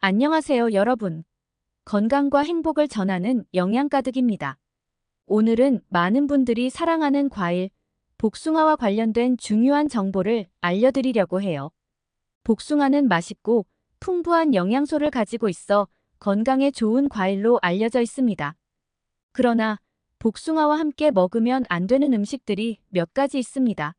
안녕하세요, 여러분. 건강과 행복을 전하는 영양가득입니다. 오늘은 많은 분들이 사랑하는 과일, 복숭아와 관련된 중요한 정보를 알려드리려고 해요. 복숭아는 맛있고 풍부한 영양소를 가지고 있어 건강에 좋은 과일로 알려져 있습니다. 그러나 복숭아와 함께 먹으면 안 되는 음식들이 몇 가지 있습니다.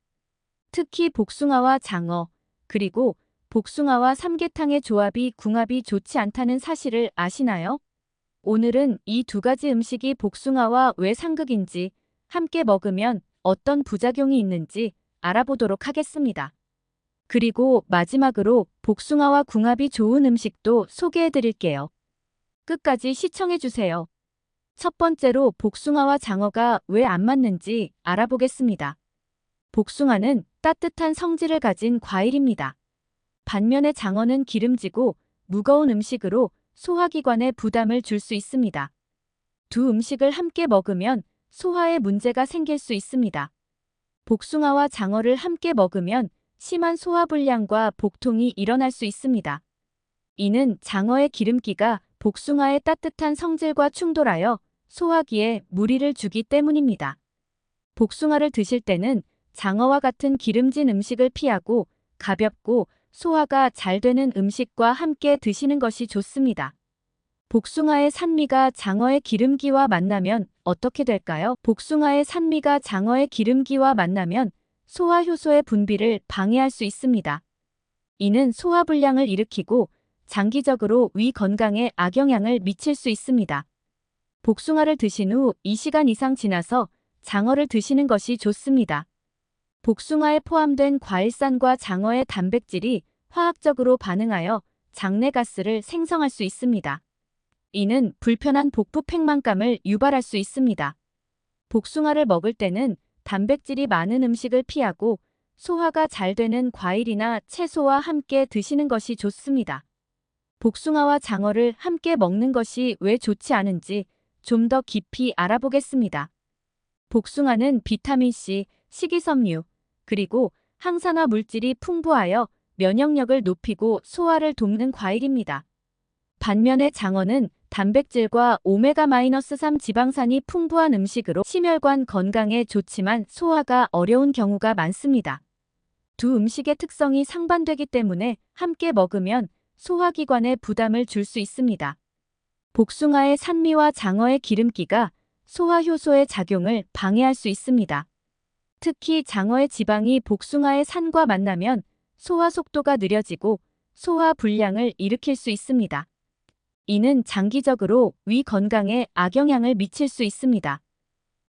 특히 복숭아와 장어, 그리고 복숭아와 삼계탕의 조합이 궁합이 좋지 않다는 사실을 아시나요? 오늘은 이 두 가지 음식이 복숭아와 왜 상극인지, 함께 먹으면 어떤 부작용이 있는지 알아보도록 하겠습니다. 그리고 마지막으로 복숭아와 궁합이 좋은 음식도 소개해 드릴게요. 끝까지 시청해 주세요. 첫 번째로 복숭아와 장어가 왜 안 맞는지 알아보겠습니다. 복숭아는 따뜻한 성질을 가진 과일입니다. 반면에 장어는 기름지고 무거운 음식으로 소화기관에 부담을 줄 수 있습니다. 두 음식을 함께 먹으면 소화에 문제가 생길 수 있습니다. 복숭아와 장어를 함께 먹으면 심한 소화불량과 복통이 일어날 수 있습니다. 이는 장어의 기름기가 복숭아의 따뜻한 성질과 충돌하여 소화기에 무리를 주기 때문입니다. 복숭아를 드실 때는 장어와 같은 기름진 음식을 피하고 가볍고 소화가 잘 되는 음식과 함께 드시는 것이 좋습니다. 복숭아의 산미가 장어의 기름기와 만나면 어떻게 될까요? 복숭아의 산미가 장어의 기름기와 만나면 소화 효소의 분비를 방해할 수 있습니다. 이는 소화불량을 일으키고 장기적으로 위 건강에 악영향을 미칠 수 있습니다. 복숭아를 드신 후 2시간 이상 지나서 장어를 드시는 것이 좋습니다. 복숭아에 포함된 과일산과 장어의 단백질이 화학적으로 반응하여 장내가스를 생성할 수 있습니다. 이는 불편한 복부 팽만감을 유발할 수 있습니다. 복숭아를 먹을 때는 단백질이 많은 음식을 피하고 소화가 잘 되는 과일이나 채소와 함께 드시는 것이 좋습니다. 복숭아와 장어를 함께 먹는 것이 왜 좋지 않은지 좀 더 깊이 알아보겠습니다. 복숭아는 비타민C, 식이섬유, 그리고 항산화 물질이 풍부하여 면역력을 높이고 소화를 돕는 과일입니다. 반면에 장어는 단백질과 오메가-3 지방산이 풍부한 음식으로 심혈관 건강에 좋지만 소화가 어려운 경우가 많습니다. 두 음식의 특성이 상반되기 때문에 함께 먹으면 소화기관에 부담을 줄 수 있습니다. 복숭아의 산미와 장어의 기름기가 소화효소의 작용을 방해할 수 있습니다. 특히 장어의 지방이 복숭아의 산과 만나면 소화 속도가 느려지고 소화 불량을 일으킬 수 있습니다. 이는 장기적으로 위 건강에 악영향을 미칠 수 있습니다.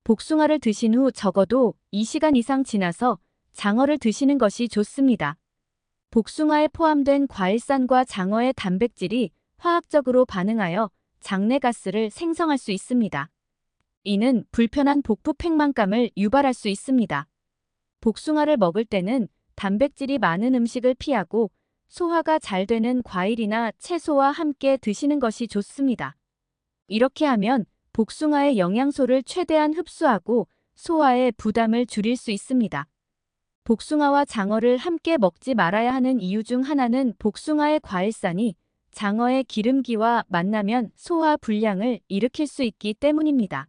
복숭아를 드신 후 적어도 2시간 이상 지나서 장어를 드시는 것이 좋습니다. 복숭아에 포함된 과일산과 장어의 단백질이 화학적으로 반응하여 장내가스를 생성할 수 있습니다. 이는 불편한 복부 팽만감을 유발할 수 있습니다. 복숭아를 먹을 때는 단백질이 많은 음식을 피하고 소화가 잘 되는 과일이나 채소와 함께 드시는 것이 좋습니다. 이렇게 하면 복숭아의 영양소를 최대한 흡수하고 소화에 부담을 줄일 수 있습니다. 복숭아와 장어를 함께 먹지 말아야 하는 이유 중 하나는 복숭아의 과일산이 장어의 기름기와 만나면 소화 불량을 일으킬 수 있기 때문입니다.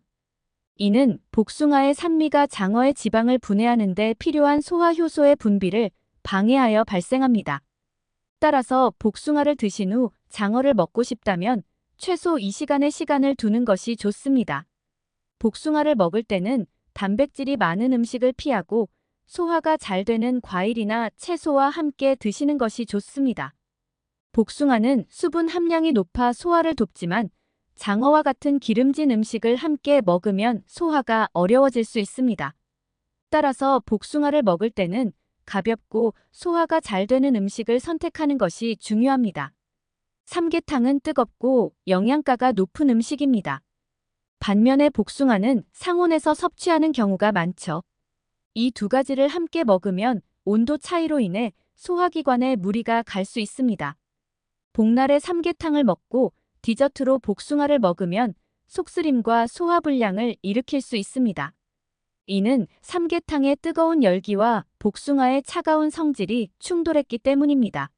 이는 복숭아의 산미가 장어의 지방을 분해하는 데 필요한 소화효소의 분비를 방해하여 발생합니다. 따라서 복숭아를 드신 후 장어를 먹고 싶다면 최소 2시간의 시간을 두는 것이 좋습니다. 복숭아를 먹을 때는 단백질이 많은 음식을 피하고 소화가 잘 되는 과일이나 채소와 함께 드시는 것이 좋습니다. 복숭아는 수분 함량이 높아 소화를 돕지만 장어와 같은 기름진 음식을 함께 먹으면 소화가 어려워질 수 있습니다. 따라서 복숭아를 먹을 때는 가볍고 소화가 잘 되는 음식을 선택하는 것이 중요합니다. 삼계탕은 뜨겁고 영양가가 높은 음식입니다. 반면에 복숭아는 상온에서 섭취하는 경우가 많죠. 이 두 가지를 함께 먹으면 온도 차이로 인해 소화기관에 무리가 갈 수 있습니다. 복날에 삼계탕을 먹고 디저트로 복숭아를 먹으면 속쓰림과 소화불량을 일으킬 수 있습니다. 이는 삼계탕의 뜨거운 열기와 복숭아의 차가운 성질이 충돌했기 때문입니다.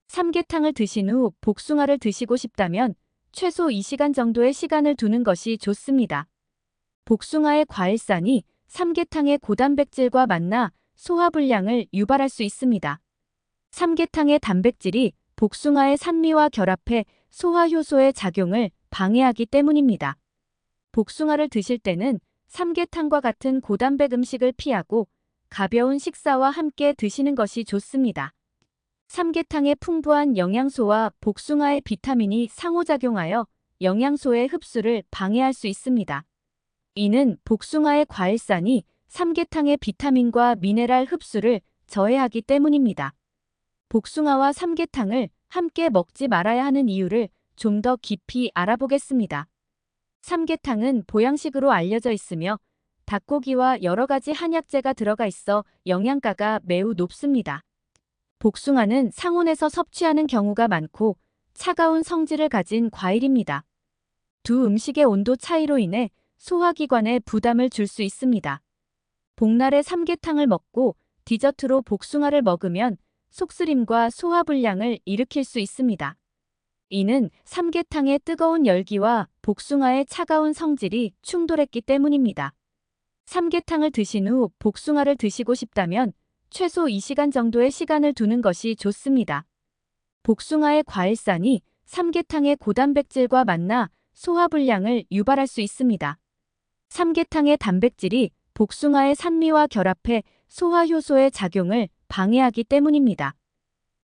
삼계탕을 드신 후 복숭아를 드시고 싶다면 최소 2시간 정도의 시간을 두는 것이 좋습니다. 복숭아의 과일산이 삼계탕의 고단백질과 만나 소화불량을 유발할 수 있습니다. 삼계탕의 단백질이 복숭아의 산미와 결합해 소화효소의 작용을 방해하기 때문입니다. 복숭아를 드실 때는 삼계탕과 같은 고단백 음식을 피하고 가벼운 식사와 함께 드시는 것이 좋습니다. 삼계탕의 풍부한 영양소와 복숭아의 비타민이 상호작용하여 영양소의 흡수를 방해할 수 있습니다. 이는 복숭아의 과일산이 삼계탕의 비타민과 미네랄 흡수를 저해하기 때문입니다. 복숭아와 삼계탕을 함께 먹지 말아야 하는 이유를 좀 더 깊이 알아보겠습니다. 삼계탕은 보양식으로 알려져 있으며 닭고기와 여러 가지 한약재가 들어가 있어 영양가가 매우 높습니다. 복숭아는 상온에서 섭취하는 경우가 많고 차가운 성질을 가진 과일입니다. 두 음식의 온도 차이로 인해 소화기관에 부담을 줄 수 있습니다. 복날에 삼계탕을 먹고 디저트로 복숭아를 먹으면 속쓰림과 소화불량을 일으킬 수 있습니다. 이는 삼계탕의 뜨거운 열기와 복숭아의 차가운 성질이 충돌했기 때문입니다. 삼계탕을 드신 후 복숭아를 드시고 싶다면 최소 2시간 정도의 시간을 두는 것이 좋습니다. 복숭아의 과일산이 삼계탕의 고단백질과 만나 소화불량을 유발할 수 있습니다. 삼계탕의 단백질이 복숭아의 산미와 결합해 소화효소의 작용을 방해하기 때문입니다.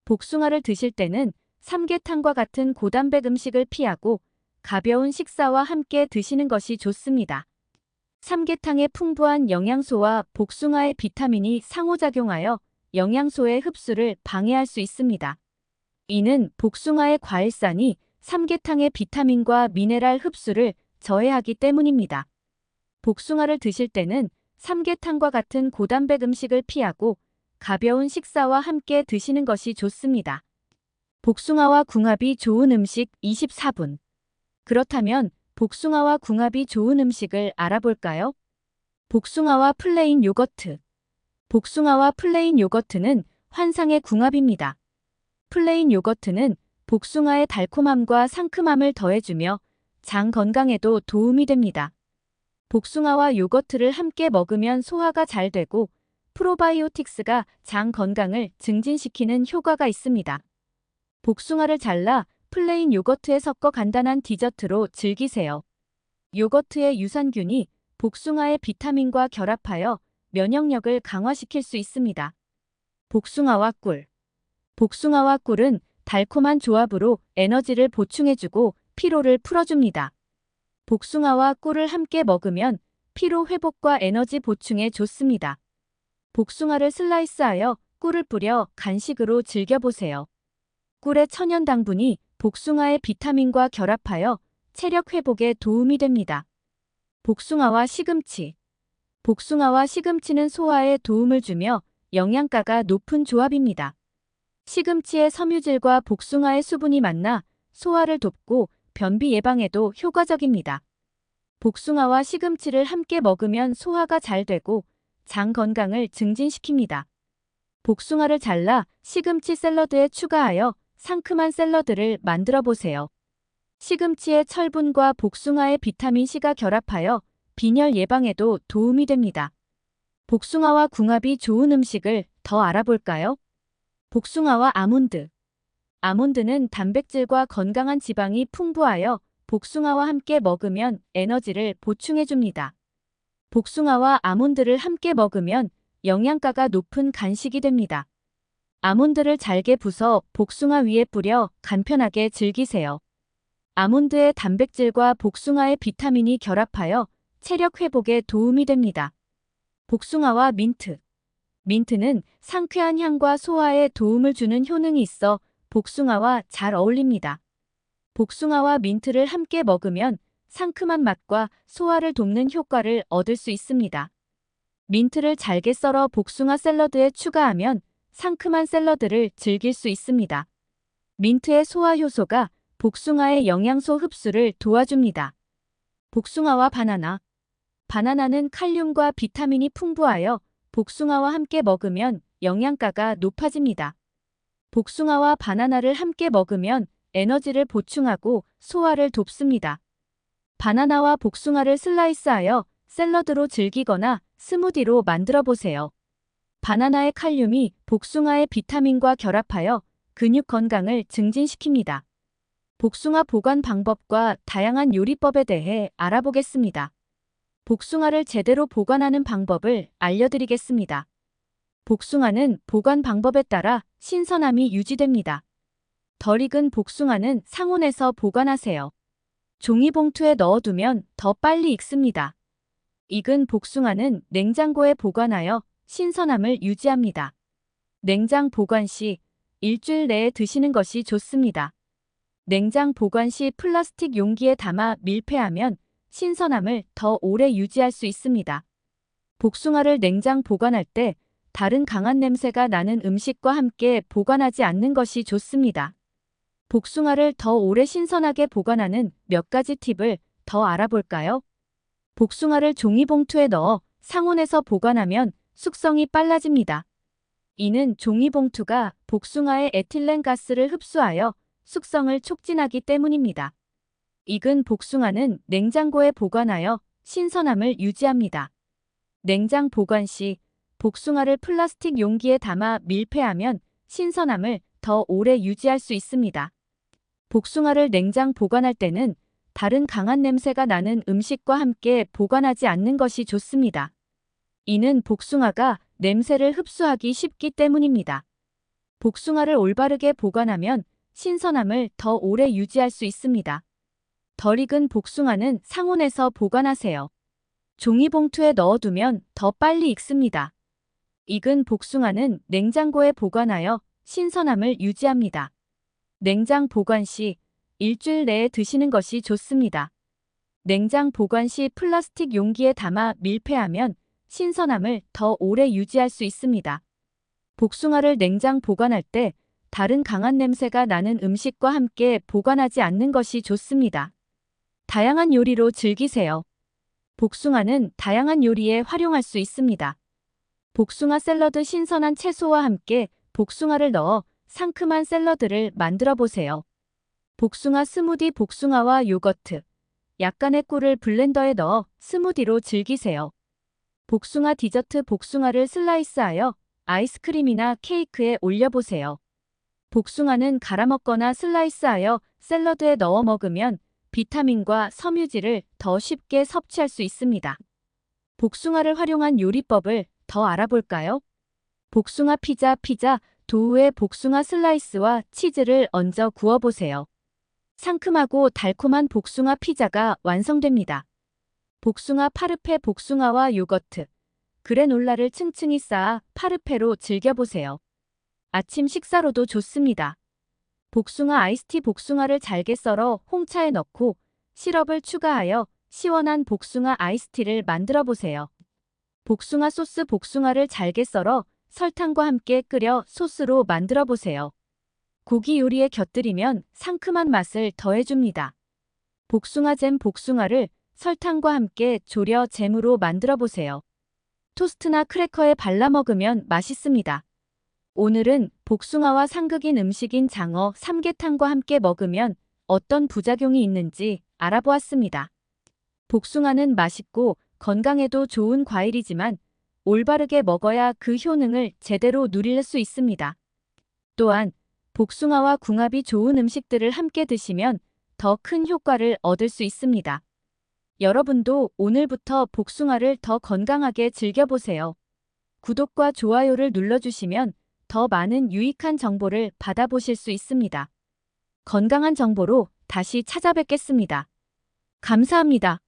복숭아를 드실 때는 삼계탕과 같은 고단백 음식을 피하고 가벼운 식사와 함께 드시는 것이 좋습니다. 삼계탕의 풍부한 영양소와 복숭아의 비타민이 상호작용하여 영양소의 흡수를 방해할 수 있습니다. 이는 복숭아의 과일산이 삼계탕의 비타민과 미네랄 흡수를 저해하기 때문입니다. 복숭아를 드실 때는 삼계탕과 같은 고단백 음식을 피하고 가벼운 식사와 함께 드시는 것이 좋습니다. 복숭아와 궁합이 좋은 음식 24분. 그렇다면 복숭아와 궁합이 좋은 음식을 알아볼까요? 복숭아와 플레인 요거트. 복숭아와 플레인 요거트는 환상의 궁합입니다. 플레인 요거트는 복숭아의 달콤함과 상큼함을 더해주며 장 건강에도 도움이 됩니다. 복숭아와 요거트를 함께 먹으면 소화가 잘 되고 프로바이오틱스가 장 건강을 증진시키는 효과가 있습니다. 복숭아를 잘라 플레인 요거트에 섞어 간단한 디저트로 즐기세요. 요거트의 유산균이 복숭아의 비타민과 결합하여 면역력을 강화시킬 수 있습니다. 복숭아와 꿀. 복숭아와 꿀은 달콤한 조합으로 에너지를 보충해주고 피로를 풀어줍니다. 복숭아와 꿀을 함께 먹으면 피로 회복과 에너지 보충에 좋습니다. 복숭아를 슬라이스하여 꿀을 뿌려 간식으로 즐겨보세요. 꿀의 천연 당분이 복숭아의 비타민과 결합하여 체력 회복에 도움이 됩니다. 복숭아와 시금치. 복숭아와 시금치는 소화에 도움을 주며 영양가가 높은 조합입니다. 시금치의 섬유질과 복숭아의 수분이 만나 소화를 돕고 변비 예방에도 효과적입니다. 복숭아와 시금치를 함께 먹으면 소화가 잘 되고 장 건강을 증진시킵니다. 복숭아를 잘라 시금치 샐러드에 추가하여 상큼한 샐러드를 만들어 보세요. 시금치의 철분과 복숭아의 비타민 C가 결합하여 빈혈 예방에도 도움이 됩니다. 복숭아와 궁합이 좋은 음식을 더 알아볼까요? 복숭아와 아몬드. 아몬드는 단백질과 건강한 지방이 풍부하여 복숭아와 함께 먹으면 에너지를 보충해줍니다. 복숭아와 아몬드를 함께 먹으면 영양가가 높은 간식이 됩니다. 아몬드를 잘게 부숴 복숭아 위에 뿌려 간편하게 즐기세요. 아몬드의 단백질과 복숭아의 비타민이 결합하여 체력 회복에 도움이 됩니다. 복숭아와 민트. 민트는 상쾌한 향과 소화에 도움을 주는 효능이 있어 복숭아와 잘 어울립니다. 복숭아와 민트를 함께 먹으면 상큼한 맛과 소화를 돕는 효과를 얻을 수 있습니다. 민트를 잘게 썰어 복숭아 샐러드에 추가하면 상큼한 샐러드를 즐길 수 있습니다. 민트의 소화 효소가 복숭아의 영양소 흡수를 도와줍니다. 복숭아와 바나나. 바나나는 칼륨과 비타민이 풍부하여 복숭아와 함께 먹으면 영양가가 높아집니다. 복숭아와 바나나를 함께 먹으면 에너지를 보충하고 소화를 돕습니다. 바나나와 복숭아를 슬라이스하여 샐러드로 즐기거나 스무디로 만들어 보세요. 바나나의 칼륨이 복숭아의 비타민과 결합하여 근육 건강을 증진시킵니다. 복숭아 보관 방법과 다양한 요리법에 대해 알아보겠습니다. 복숭아를 제대로 보관하는 방법을 알려드리겠습니다. 복숭아는 보관 방법에 따라 신선함이 유지됩니다. 덜 익은 복숭아는 상온에서 보관하세요. 종이봉투에 넣어두면 더 빨리 익습니다. 익은 복숭아는 냉장고에 보관하여 신선함을 유지합니다. 냉장 보관 시 일주일 내에 드시는 것이 좋습니다. 냉장 보관 시 플라스틱 용기에 담아 밀폐하면 신선함을 더 오래 유지할 수 있습니다. 복숭아를 냉장 보관할 때 다른 강한 냄새가 나는 음식과 함께 보관하지 않는 것이 좋습니다. 복숭아를 더 오래 신선하게 보관하는 몇 가지 팁을 더 알아볼까요? 복숭아를 종이봉투에 넣어 상온에서 보관하면 숙성이 빨라집니다. 이는 종이봉투가 복숭아의 에틸렌 가스를 흡수하여 숙성을 촉진하기 때문입니다. 익은 복숭아는 냉장고에 보관하여 신선함을 유지합니다. 냉장 보관 시 복숭아를 플라스틱 용기에 담아 밀폐하면 신선함을 더 오래 유지할 수 있습니다. 복숭아를 냉장 보관할 때는 다른 강한 냄새가 나는 음식과 함께 보관하지 않는 것이 좋습니다. 이는 복숭아가 냄새를 흡수하기 쉽기 때문입니다. 복숭아를 올바르게 보관하면 신선함을 더 오래 유지할 수 있습니다. 덜 익은 복숭아는 상온에서 보관하세요. 종이봉투에 넣어두면 더 빨리 익습니다. 익은 복숭아는 냉장고에 보관하여 신선함을 유지합니다. 냉장 보관 시 일주일 내에 드시는 것이 좋습니다. 냉장 보관 시 플라스틱 용기에 담아 밀폐하면 신선함을 더 오래 유지할 수 있습니다. 복숭아를 냉장 보관할 때 다른 강한 냄새가 나는 음식과 함께 보관하지 않는 것이 좋습니다. 다양한 요리로 즐기세요. 복숭아는 다양한 요리에 활용할 수 있습니다. 복숭아 샐러드 신선한 채소와 함께 복숭아를 넣어 상큼한 샐러드를 만들어 보세요. 복숭아 스무디 복숭아와 요거트, 약간의 꿀을 블렌더에 넣어 스무디로 즐기세요. 복숭아 디저트 복숭아를 슬라이스하여 아이스크림이나 케이크에 올려보세요. 복숭아는 갈아 먹거나 슬라이스하여 샐러드에 넣어 먹으면 비타민과 섬유질을 더 쉽게 섭취할 수 있습니다. 복숭아를 활용한 요리법을 더 알아볼까요? 복숭아 피자 도우에 복숭아 슬라이스와 치즈를 얹어 구워보세요. 상큼하고 달콤한 복숭아 피자가 완성됩니다. 복숭아 파르페 복숭아와 요거트, 그래놀라를 층층이 쌓아 파르페로 즐겨보세요. 아침 식사로도 좋습니다. 복숭아 아이스티 복숭아를 잘게 썰어 홍차에 넣고 시럽을 추가하여 시원한 복숭아 아이스티를 만들어 보세요. 복숭아 소스 복숭아를 잘게 썰어 설탕과 함께 끓여 소스로 만들어 보세요. 고기 요리에 곁들이면 상큼한 맛을 더해줍니다. 복숭아 잼 복숭아를 설탕과 함께 졸여 잼으로 만들어 보세요. 토스트나 크래커에 발라 먹으면 맛있습니다. 오늘은 복숭아와 상극인 음식인 장어 삼계탕과 함께 먹으면 어떤 부작용이 있는지 알아보았습니다. 복숭아는 맛있고 건강에도 좋은 과일이지만 올바르게 먹어야 그 효능을 제대로 누릴 수 있습니다. 또한 복숭아와 궁합이 좋은 음식들을 함께 드시면 더 큰 효과를 얻을 수 있습니다. 여러분도 오늘부터 복숭아를 더 건강하게 즐겨보세요. 구독과 좋아요를 눌러주시면 더 많은 유익한 정보를 받아보실 수 있습니다. 건강한 정보로 다시 찾아뵙겠습니다. 감사합니다.